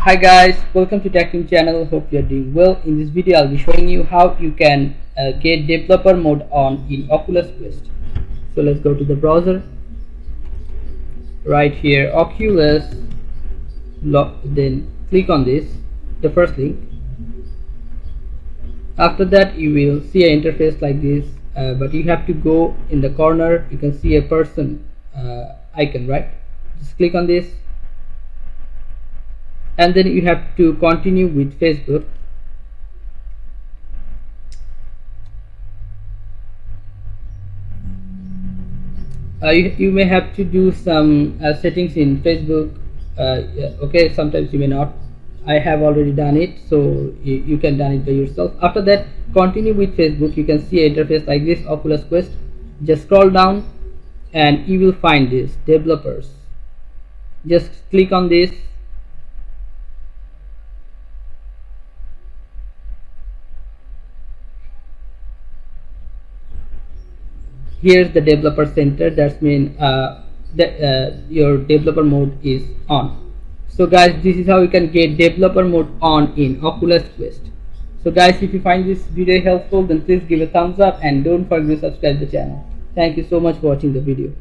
Hi guys, welcome to Tech Team channel. Hope you're doing well. In this video I'll be showing you how you can get developer mode on in Oculus Quest. So let's go to the browser. Right here Oculus, then click on this, the first link. After that you will see an interface like this, but you have to go in the corner. You can see a person icon, right? Just click on this, and then you have to continue with Facebook. You may have to do some settings in Facebook. Okay, sometimes you may not. I have already done it, so you can done it by yourself. After that, continue with Facebook. You can see an interface like this, Oculus Quest. Just scroll down and you will find this developers. Just click on this. Here's the developer center. That means your developer mode is on. So guys, this is how you can get developer mode on in Oculus Quest. So guys, if you find this video helpful, then please give a thumbs up and don't forget to subscribe to the channel. Thank you so much for watching the video.